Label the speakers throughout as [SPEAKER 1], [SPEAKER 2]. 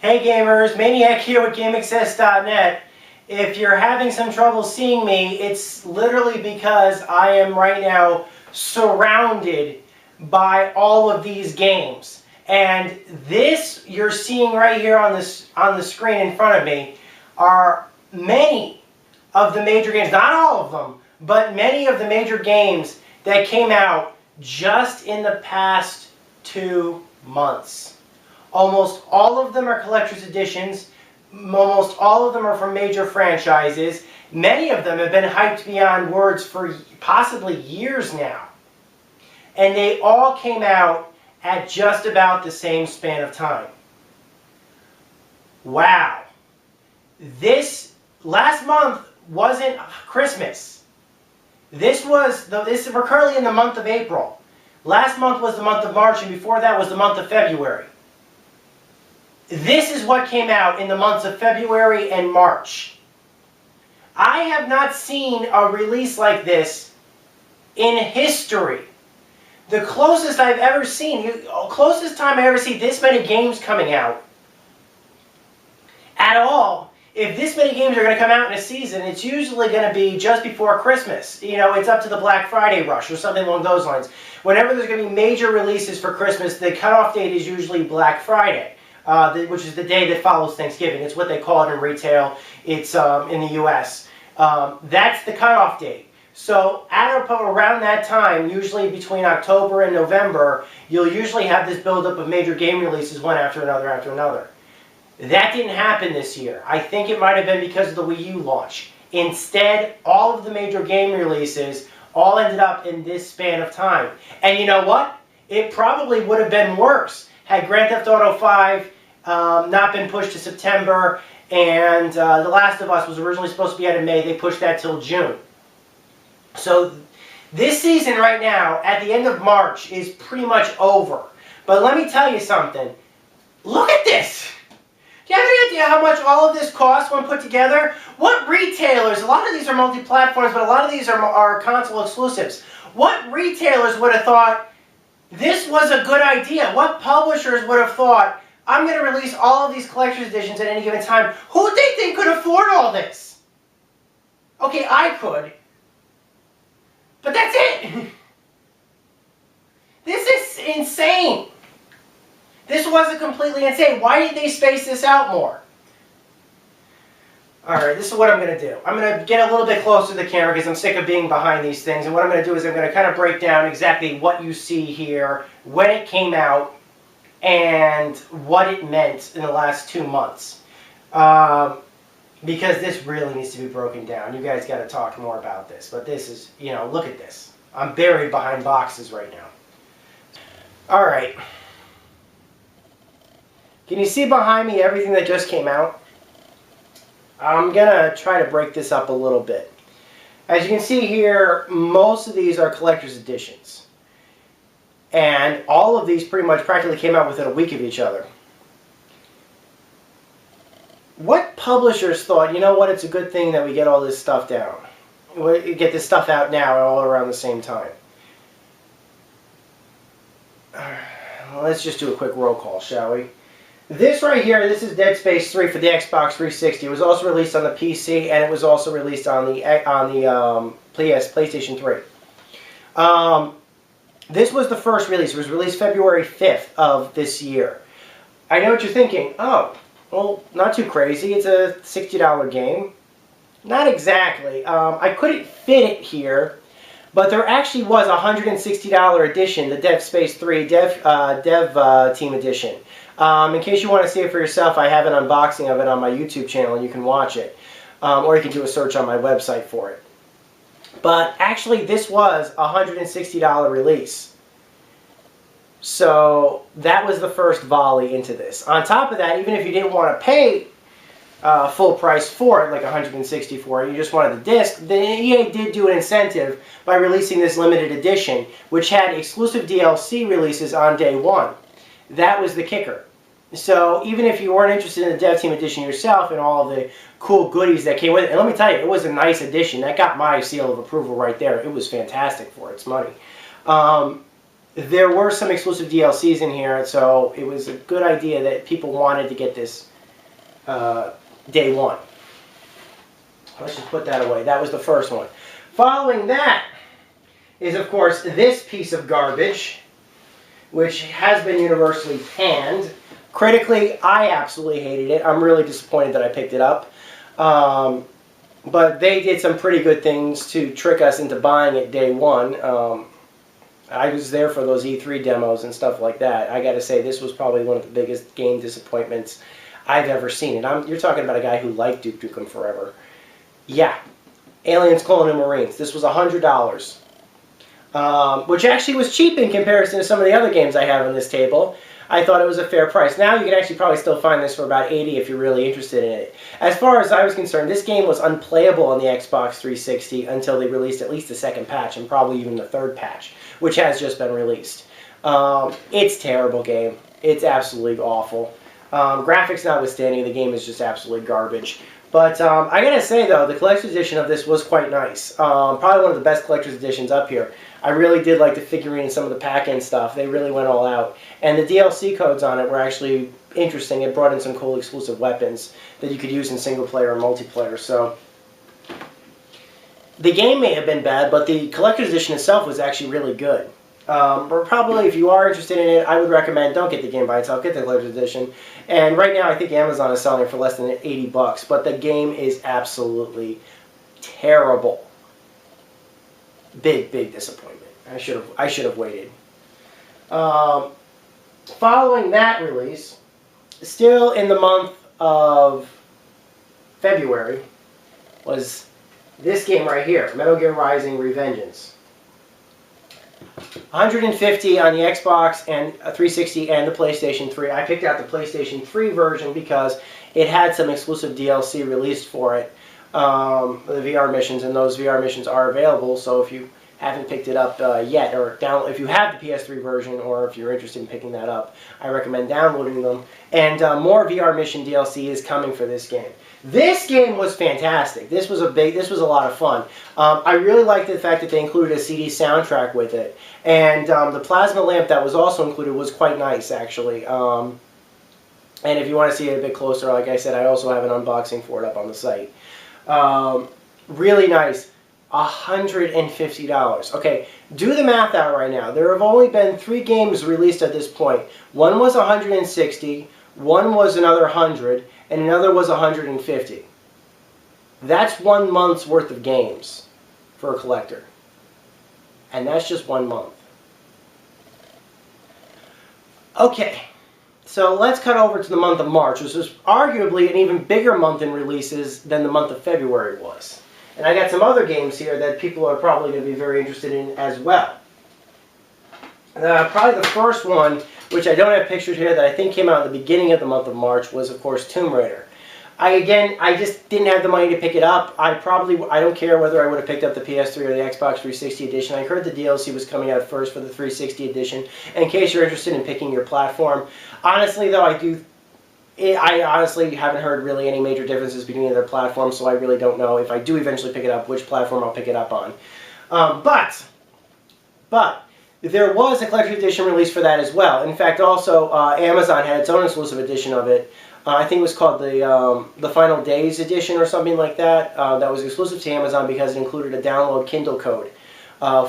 [SPEAKER 1] Hey gamers, Maniac here with GameAccess.net. If you're having some trouble seeing me, it's literally because I am right now surrounded by all of these games. And this you're seeing right here on the screen in front of me are many of the major games, not all of them, but many of the major games that came out just in the past 2 months. Almost all of them are collector's editions. Almost all of them are from major franchises. Many of them have been hyped beyond words for possibly years now. And they all came out at just about the same span of time. Wow. This last month wasn't Christmas. We're currently in the month of April. Last month was the month of March, and before that was the month of February. This is what came out in the months of February and March. I have not seen a release like this in history. The closest I've ever seen, closest time I ever see this many games coming out at all. If this many games are going to come out in a season, it's usually going to be just before Christmas. You know, it's up to the Black Friday rush or something along those lines. Whenever there's going to be major releases for Christmas, the cutoff date is usually Black Friday. Which is the day that follows Thanksgiving. It's what they call it in retail. It's in the U.S. That's the cutoff date. So around that time, usually between October and November, you'll usually have this buildup of major game releases one after another after another. That didn't happen this year. I think it might have been because of the Wii U launch. Instead, all of the major game releases all ended up in this span of time. And you know what? It probably would have been worse had Grand Theft Auto 5 not been pushed to September, and The Last of Us was originally supposed to be out in May. They pushed that till June. So this season right now, at the end of March, is pretty much over. But let me tell you something. Look at this! Do you have any idea how much all of this costs when put together? What retailers, a lot of these are multi-platforms, but a lot of these are console exclusives. What retailers would have thought this was a good idea? What publishers would have thought, I'm going to release all of these collector's editions at any given time? Who would they think could afford all this? Okay, I could. But that's it. This is insane. This wasn't completely insane. Why didn't they space this out more? Alright, this is what I'm going to do. I'm going to get a little bit closer to the camera because I'm sick of being behind these things. And what I'm going to do is I'm going to kind of break down exactly what you see here, when it came out, and what it meant in the last 2 months. Because this really needs to be broken down. You guys got to talk more about this. But this is, you know, look at this. I'm buried behind boxes right now. Alright. Can you see behind me everything that just came out? I'm going to try to break this up a little bit. As you can see here, most of these are collector's editions. And all of these pretty much practically came out within a week of each other. What publishers thought, you know what, it's a good thing that we get all this stuff down. We get this stuff out now all around the same time. Let's just do a quick roll call, shall we? This right here, this is Dead Space 3 for the Xbox 360. It was also released on the PC, and it was also released on the PlayStation 3. This was the first release. It was released February 5th of this year. I know what you're thinking. Oh, well, not too crazy. It's a $60 game. Not exactly. I couldn't fit it here, but there actually was a $160 edition, the Dead Space 3 Dev Team Edition. In case you want to see it for yourself, I have an unboxing of it on my YouTube channel, and you can watch it. Or you can do a search on my website for it. But actually, this was a $160 release. So that was the first volley into this. On top of that, even if you didn't want to pay full price for it, like $160 for it, you just wanted the disc, the EA did do an incentive by releasing this limited edition, which had exclusive DLC releases on day one. That was the kicker. So even if you weren't interested in the Dev Team Edition yourself and all of the cool goodies that came with it, and let me tell you, it was a nice edition. That got my seal of approval right there. It was fantastic for its money. there were some exclusive DLCs in here, so it was a good idea that people wanted to get this day one. Let's just put that away. That was the first one. Following that is, of course, this piece of garbage, which has been universally panned. Critically, I absolutely hated it. I'm really disappointed that I picked it up. But they did some pretty good things to trick us into buying it day one. I was there for those E3 demos and stuff like that. I got to say, this was probably one of the biggest game disappointments I've ever seen. And you're talking about a guy who liked Duke Nukem Forever. Yeah, Aliens, Colonial Marines. This was $100, which actually was cheap in comparison to some of the other games I have on this table. I thought it was a fair price. Now you can actually probably still find this for about $80 if you're really interested in it. As far as I was concerned, this game was unplayable on the Xbox 360 until they released at least the second patch, and probably even the third patch, which has just been released. It's a terrible game. It's absolutely awful. Graphics notwithstanding, the game is just absolutely garbage. But I gotta say though, the collector's edition of this was quite nice. Probably one of the best collector's editions up here. I really did like the figurine and some of the pack-in stuff. They really went all out. And the DLC codes on it were actually interesting. It brought in some cool exclusive weapons that you could use in single player and multiplayer. So the game may have been bad, but the collector's edition itself was actually really good. But probably if you are interested in it, I would recommend don't get the game by itself, get the collector's edition. And right now I think Amazon is selling it for less than $80, but the game is absolutely terrible. Big disappointment. I should have waited. Following that release, still in the month of February, was this game right here, Metal Gear Rising: Revengeance. $150 on the Xbox and 360 and the PlayStation 3. I picked out the PlayStation 3 version because it had some exclusive DLC released for it, the VR missions, and those VR missions are available. So if you haven't picked it up yet, or if you have the PS3 version, or if you're interested in picking that up, I recommend downloading them. And more VR mission DLC is coming for this game. This game was fantastic. This was a lot of fun. I really liked the fact that they included a CD soundtrack with it, and the plasma lamp that was also included was quite nice, actually. And if you want to see it a bit closer, like I said, I also have an unboxing for it up on the site. Really nice. $150. Okay, do the math out right now. There have only been 3 games released at this point. One was $160, one was another 100, and another was $150. That's 1 month's worth of games for a collector. And that's just 1 month. Okay, so let's cut over to the month of March, which is arguably an even bigger month in releases than the month of February was. And I got some other games here that people are probably going to be very interested in as well. Probably the first one, which I don't have pictured here, that I think came out at the beginning of the month of March, was of course Tomb Raider. I just didn't have the money to pick it up. I don't care whether I would have picked up the PS3 or the Xbox 360 edition. I heard the DLC was coming out first for the 360 edition. In case you're interested in picking your platform, honestly though, I honestly haven't heard really any major differences between their platforms, so I really don't know if I do eventually pick it up, which platform I'll pick it up on. But there was a collector's edition release for that as well. In fact, also Amazon had its own exclusive edition of it. I think it was called the Final Days edition or something like that. That was exclusive to Amazon because it included a download Kindle code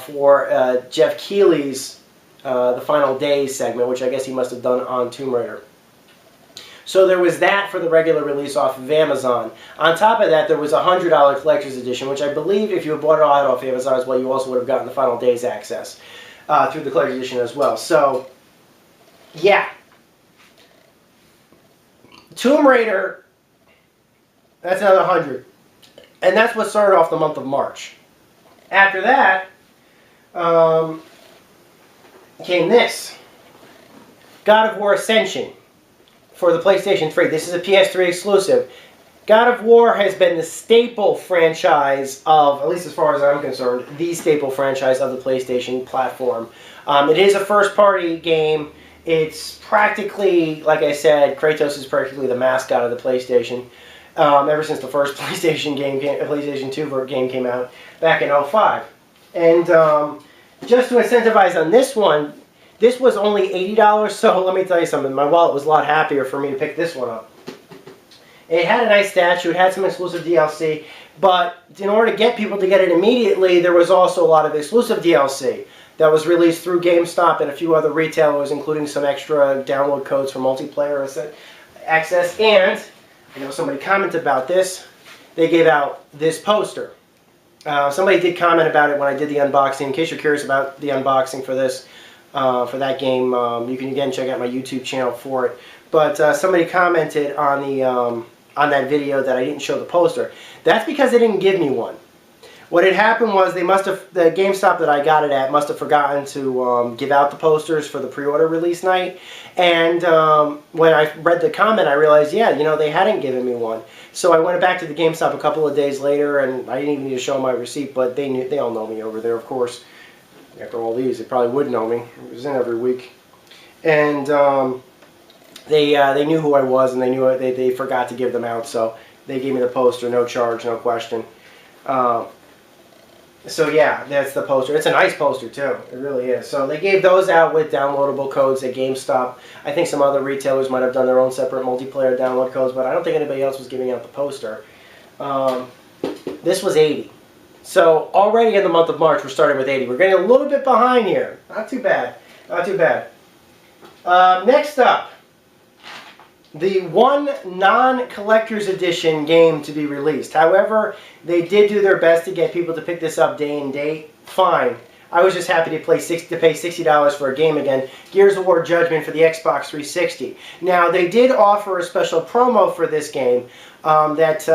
[SPEAKER 1] for Jeff Keighley's The Final Days segment, which I guess he must have done on Tomb Raider. So there was that for the regular release off of Amazon. On top of that, there was a $100 collector's edition, which I believe if you had bought it all out off Amazon as well, you also would have gotten the Final Days access through the collector's edition as well. So, yeah. Tomb Raider, that's another 100. And that's what started off the month of March. After that, came this. God of War Ascension for the PlayStation 3. This is a PS3 exclusive. God of War has been the staple franchise of, at least as far as I'm concerned, the staple franchise of the PlayStation platform. It is a first-party game. It's practically, like I said, Kratos is practically the mascot of the PlayStation. Ever since the first PlayStation 2 game came out back in '05. And just to incentivize on this one, This was only $80, so let me tell you something. My wallet was a lot happier for me to pick this one up. It had a nice statue. It had some exclusive DLC. But in order to get people to get it immediately, there was also a lot of exclusive DLC that was released through GameStop and a few other retailers, including some extra download codes for multiplayer access. And I know somebody commented about this. They gave out this poster. Somebody did comment about it when I did the unboxing. In case you're curious about the unboxing for this, for that game, you can again check out my YouTube channel for it. But somebody commented on that video that I didn't show the poster. That's because they didn't give me one. What had happened was the GameStop that I got it at must have forgotten to give out the posters for the pre-order release night. And when I read the comment, I realized, yeah, you know, they hadn't given me one. So I went back to the GameStop a couple of days later, and I didn't even need to show my receipt, but they all know me over there, of course. After all these, they probably would know me. It was in every week. And they knew who I was, and they forgot to give them out, so they gave me the poster, no charge, no question. So yeah, that's the poster. It's a nice poster too. It really is. So they gave those out with downloadable codes at GameStop. I think some other retailers might have done their own separate multiplayer download codes, but I don't think anybody else was giving out the poster. This was 80. So already in the month of March, we're starting with 80. We're getting a little bit behind here. Not too bad. Not too bad. Next up, the one non-collector's edition game to be released. However, they did do their best to get people to pick this up day and date. Fine. I was just happy to pay $60 for a game again. Gears of War Judgment for the Xbox 360. Now, they did offer a special promo for this game that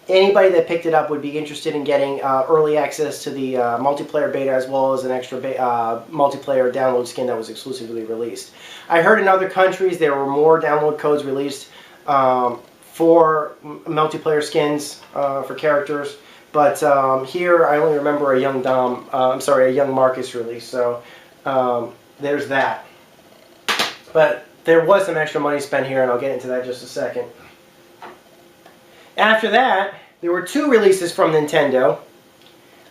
[SPEAKER 1] anybody that picked it up would be interested in getting early access to the multiplayer beta, as well as an extra multiplayer download skin that was exclusively released. I heard in other countries there were more download codes released for multiplayer skins for characters, but here I only remember a young a young Marcus release. So there's that. But there was some extra money spent here, and I'll get into that in just a second. After that, there were two releases from Nintendo.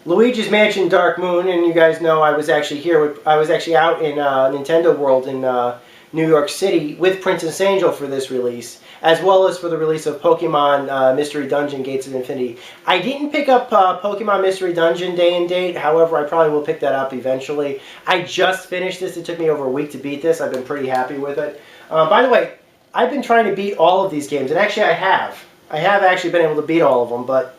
[SPEAKER 1] Luigi's Mansion Dark Moon, and you guys know I was actually out in Nintendo World in New York City with Princess Angel for this release, as well as for the release of Pokemon Mystery Dungeon Gates of Infinity. I didn't pick up Pokemon Mystery Dungeon day and date, however I probably will pick that up eventually. I just finished this. It took me over a week to beat this. I've been pretty happy with it. By the way, I've been trying to beat all of these games, and actually I have. I have actually been able to beat all of them, but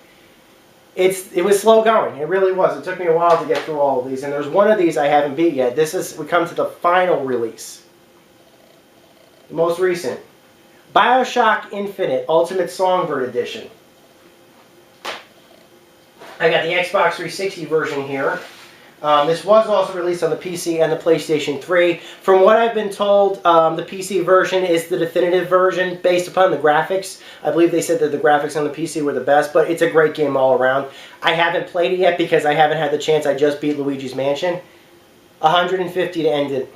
[SPEAKER 1] it was slow going. It really was. It took me a while to get through all of these, and there's one of these I haven't beat yet. We come to the final release. The most recent. BioShock Infinite Ultimate Songbird Edition. I got the Xbox 360 version here. This was also released on the PC and the PlayStation 3. From what I've been told, the PC version is the definitive version based upon the graphics. I believe they said that the graphics on the PC were the best, but it's a great game all around. I haven't played it yet because I haven't had the chance. I just beat Luigi's Mansion. $150 to end it.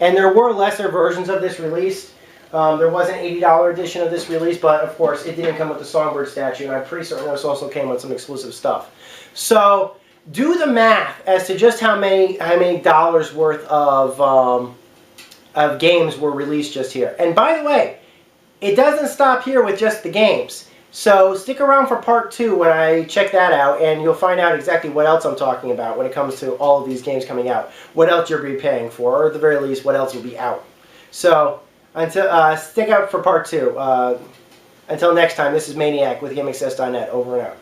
[SPEAKER 1] And there were lesser versions of this released. There was an $80 edition of this release, but of course it didn't come with the Songbird statue, and I'm pretty certain this also came with some exclusive stuff. So do the math as to just how many dollars worth of games were released just here. And by the way, it doesn't stop here with just the games. So stick around for part 2 when I check that out, and you'll find out exactly what else I'm talking about when it comes to all of these games coming out. What else you'll be paying for, or at the very least, what else will be out. So stick out for part 2. Until next time, this is Maniac with GameAccess.net. Over and out.